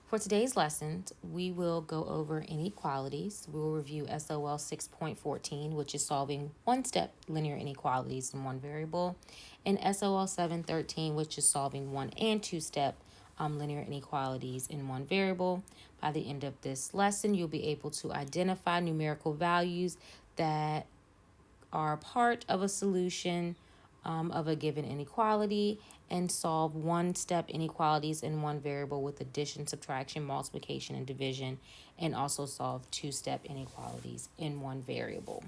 For today's lessons, we will go over inequalities. We will review SOL 6.14, which is solving one-step linear inequalities in one variable, and SOL 7.13, which is solving one and two-step linear inequalities in one variable. By the end of this lesson, you'll be able to identify numerical values that are part of a solution of a given inequality and solve one-step inequalities in one variable with addition, subtraction, multiplication, and division, and also solve two-step inequalities in one variable.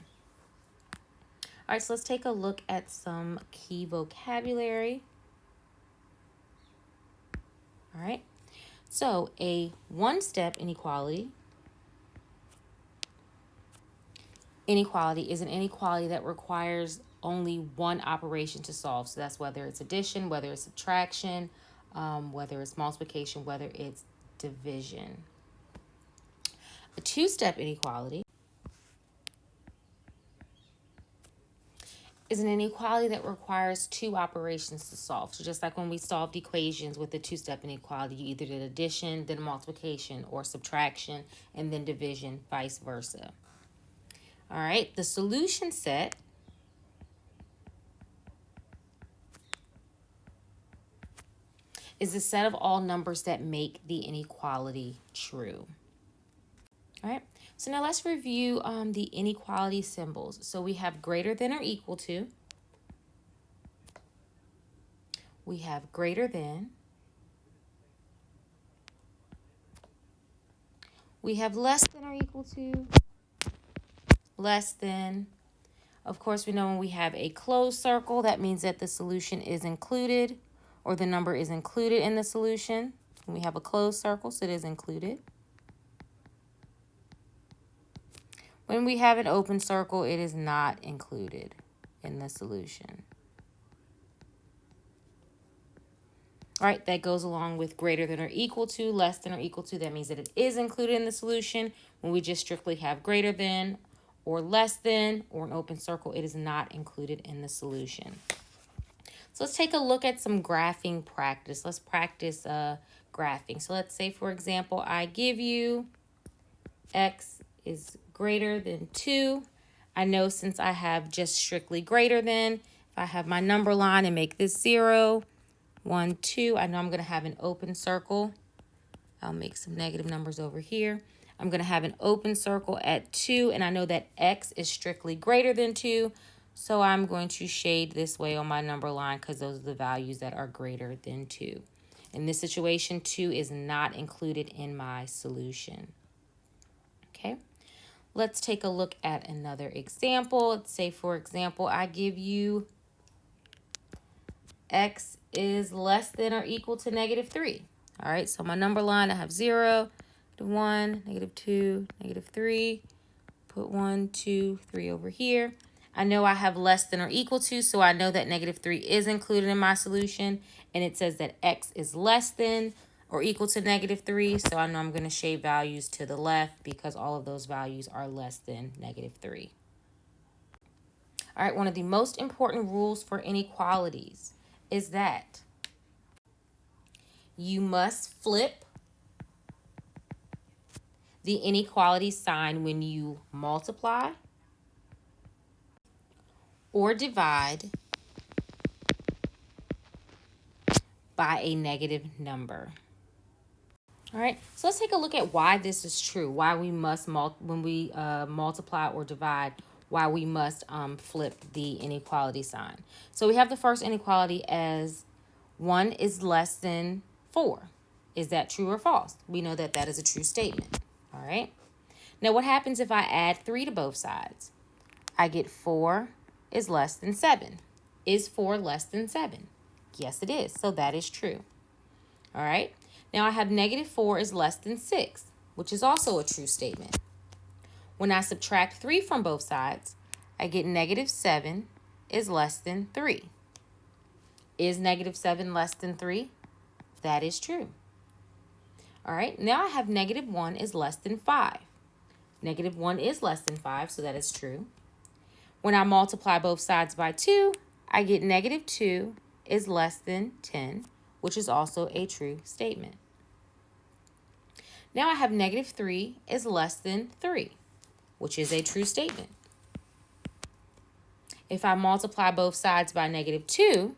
All right, so let's take a look at some key vocabulary. All right, so a one-step inequality is an inequality that requires only one operation to solve. So that's whether it's addition, whether it's subtraction, whether it's multiplication, whether it's division. A two-step inequality is an inequality that requires two operations to solve. So just like when we solved equations with a two-step inequality, you either did addition, then multiplication, or subtraction, and then division, vice versa. All right, the solution set is the set of all numbers that make the inequality true. All right, so now let's review the inequality symbols. So we have greater than or equal to. We have greater than. We have less than or equal to. Less than. Of course, we know when we have a closed circle, that means that the solution is included or the number is included in the solution. When we have a closed circle, so it is included. When we have an open circle, it is not included in the solution. All right, that goes along with greater than or equal to, less than or equal to. That means that it is included in the solution. When we just strictly have greater than or less than or an open circle, it is not included in the solution. So let's take a look at some graphing practice. Let's practice graphing. So let's say, for example, I give you x is greater than 2. I know since I have just strictly greater than, if I have my number line and make this 0, 1, 2, I know I'm going to have an open circle. I'll make some negative numbers over here. I'm going to have an open circle at 2, and I know that x is strictly greater than 2, so I'm going to shade this way on my number line because those are the values that are greater than 2. In this situation, 2 is not included in my solution. Okay, let's take a look at another example. Let's say, for example, I give you x is less than or equal to negative 3. All right, so my number line, I have 0, 1, negative 2, negative 3. Put 1, 2, 3 over here. I know I have less than or equal to, so I know that negative 3 is included in my solution, and it says that x is less than or equal to negative 3, so I know I'm going to shade values to the left because all of those values are less than negative 3. All right, one of the most important rules for inequalities is that you must flip the inequality sign when you multiply or divide by a negative number. All right, so let's take a look at why this is true, why we must, when we multiply or divide, why we must flip the inequality sign. So we have the first inequality as 1 is less than 4. Is that true or false? We know that that is a true statement. All right. Now what happens if I add 3 to both sides? I get 4 is less than 7. Is 4 less than 7? Yes, it is. So that is true. All right. Now I have negative 4 is less than 6, which is also a true statement. When I subtract 3 from both sides, I get negative 7 is less than 3. Is negative 7 less than 3? That is true. All right, now I have negative 1 is less than 5. Negative 1 is less than 5, so that is true. When I multiply both sides by 2, I get negative 2 is less than 10, which is also a true statement. Now I have negative 3 is less than 3, which is a true statement. If I multiply both sides by negative 2,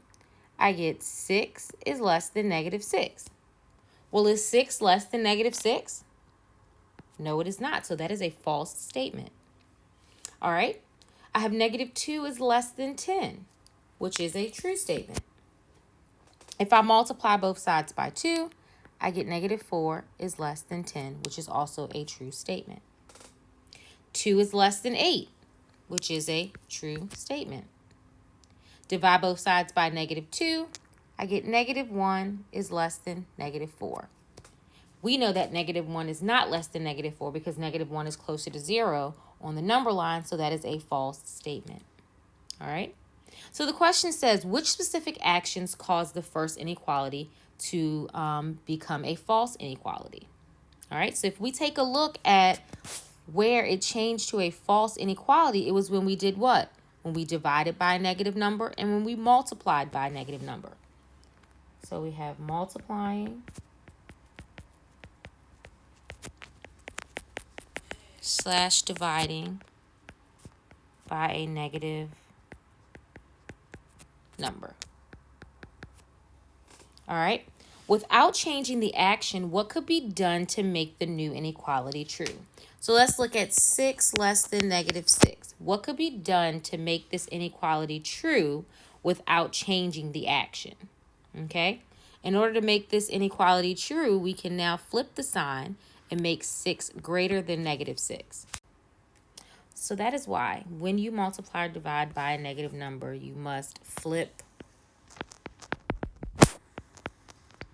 I get 6 is less than negative 6. Well, is 6 less than negative 6? No, it is not. So that is a false statement. All right. I have negative 2 is less than 10, which is a true statement. If I multiply both sides by 2, I get negative 4 is less than 10, which is also a true statement. 2 is less than 8, which is a true statement. Divide both sides by negative 2, I get negative 1 is less than negative 4. We know that negative 1 is not less than negative 4 because negative 1 is closer to 0 on the number line, so that is a false statement. All right? So the question says, which specific actions cause the first inequality to become a false inequality? All right, so if we take a look at where it changed to a false inequality, it was when we did what? When we divided by a negative number and when we multiplied by a negative number. So we have multiplying / dividing by a negative number. All right. Without changing the action, what could be done to make the new inequality true? So let's look at 6 less than negative 6. What could be done to make this inequality true without changing the action? Okay. In order to make this inequality true, we can now flip the sign and make 6 greater than negative 6. So that is why when you multiply or divide by a negative number, you must flip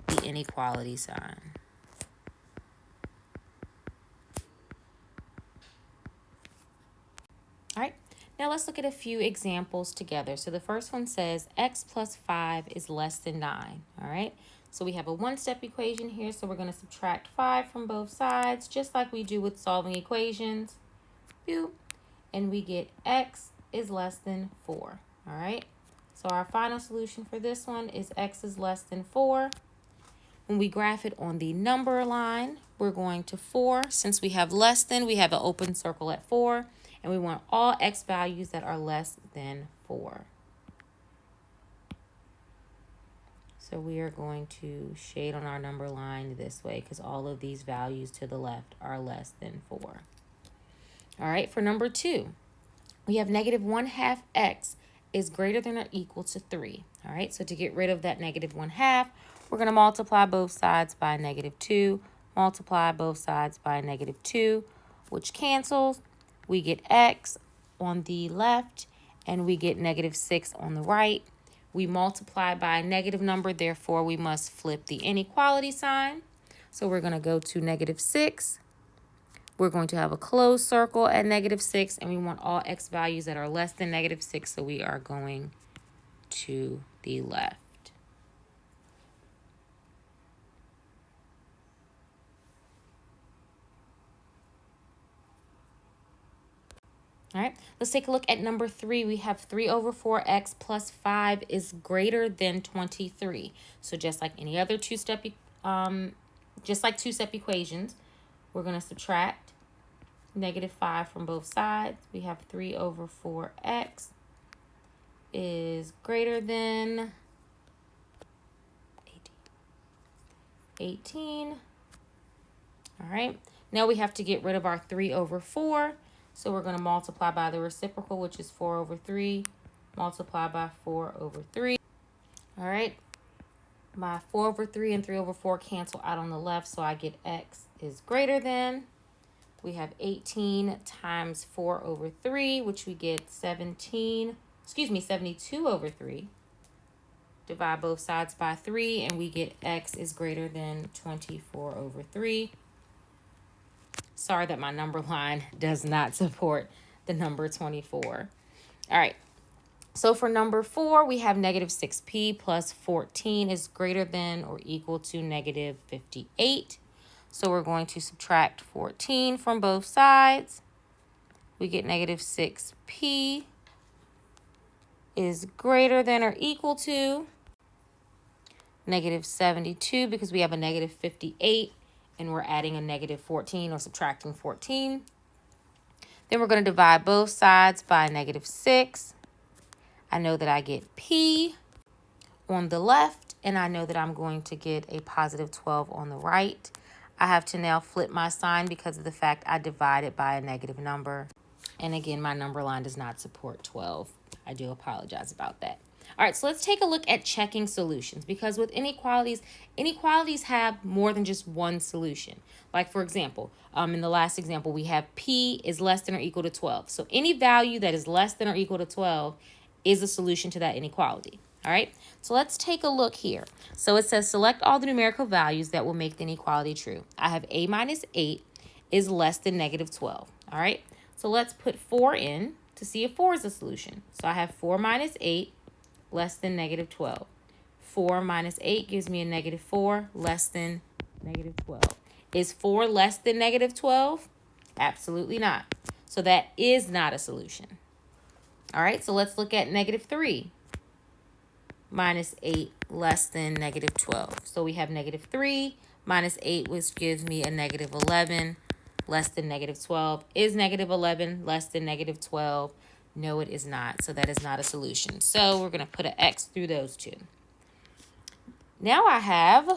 the inequality sign. All right, now let's look at a few examples together. So the first one says x plus 5 is less than 9. All right, so we have a one-step equation here. So we're going to subtract 5 from both sides, just like we do with solving equations. Boop. And we get x is less than 4. All right, so our final solution for this one is x is less than 4. When we graph it on the number line, we're going to 4. Since we have less than, we have an open circle at 4. And we want all x values that are less than 4. So we are going to shade on our number line this way because all of these values to the left are less than 4. All right, for number 2, we have negative 1/2 x is greater than or equal to 3. All right, so to get rid of that negative 1/2, we're going to multiply both sides by negative 2, multiply both sides by negative 2, which cancels. We get x on the left, and we get negative 6 on the right. We multiply by a negative number, therefore we must flip the inequality sign. So we're going to go to negative 6. We're going to have a closed circle at negative 6, and we want all x values that are less than negative 6, so we are going to the left. All right, let's take a look at number 3. We have 3/4x plus 5 is greater than 23. So just like any other two-step equations, we're going to subtract negative 5 from both sides. We have 3/4x is greater than 18. All right, now we have to get rid of our 3/4. So we're going to multiply by the reciprocal, which is 4/3. Multiply by 4/3. All right. My 4/3 and 3/4 cancel out on the left, so I get x is greater than. We have 18 times 4/3, which we get 72/3. Divide both sides by 3, and we get x is greater than 24/3. Sorry that my number line does not support the number 24. All right. So for number 4, we have negative 6p plus 14 is greater than or equal to negative 58. So we're going to subtract 14 from both sides. We get negative 6p is greater than or equal to negative 72 because we have a negative 58 and we're adding a negative 14 or subtracting 14. Then we're going to divide both sides by negative 6. I know that I get P on the left, and I know that I'm going to get a positive 12 on the right. I have to now flip my sign because of the fact I divided by a negative number. And again, my number line does not support 12. I do apologize about that. All right, so let's take a look at checking solutions, because with inequalities, inequalities have more than just one solution. Like, for example, in the last example, we have P is less than or equal to 12. So any value that is less than or equal to 12 is a solution to that inequality. All right, so let's take a look here. So it says select all the numerical values that will make the inequality true. I have a minus 8 is less than negative 12. All right, so let's put 4 in to see if 4 is a solution. So I have 4 minus 8 less than negative 12. 4 minus 8 gives me a negative 4 less than negative 12. Is 4 less than negative 12? Absolutely not. So that is not a solution. All right, so let's look at negative 3 minus 8 less than negative 12. So we have negative 3 minus 8, which gives me a negative 11 less than negative 12. Is negative 11 less than negative 12? No, it is not. So that is not a solution. So we're going to put an X through those two. Now I have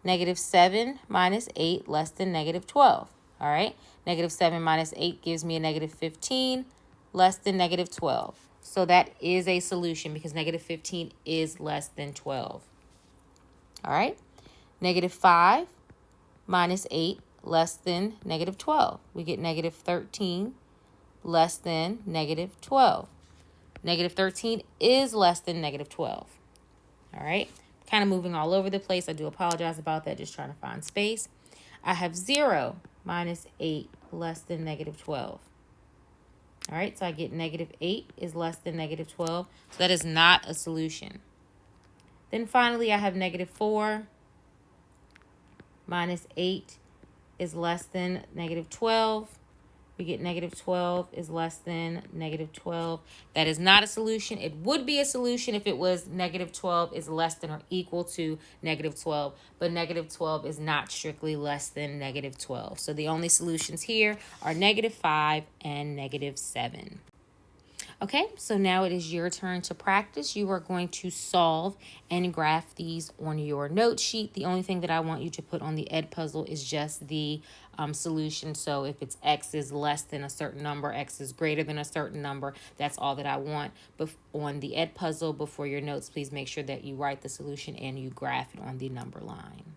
negative 7 minus 8 less than negative 12. All right. Negative 7 minus 8 gives me a negative 15 less than negative 12. So that is a solution because negative 15 is less than 12. All right. Negative 5 minus 8 less than negative 12. We get negative 13 less than negative 12. Negative 13 is less than negative 12. All right. Kind of moving all over the place. I do apologize about that. Just trying to find space. I have 0 minus 8 less than negative 12. All right, so I get negative 8 is less than negative 12. So that is not a solution. Then finally, I have negative 4 minus 8 is less than negative 12. We get negative 12 is less than negative 12. That is not a solution. It would be a solution if it was negative 12 is less than or equal to negative 12. But negative 12 is not strictly less than negative 12. So the only solutions here are negative 5 and negative 7. Okay, so now it is your turn to practice. You are going to solve and graph these on your note sheet. The only thing that I want you to put on the Ed puzzle is just the solution. So if it's X is less than a certain number, X is greater than a certain number, that's all that I want. But on the Ed puzzle before your notes, please make sure that you write the solution and you graph it on the number line.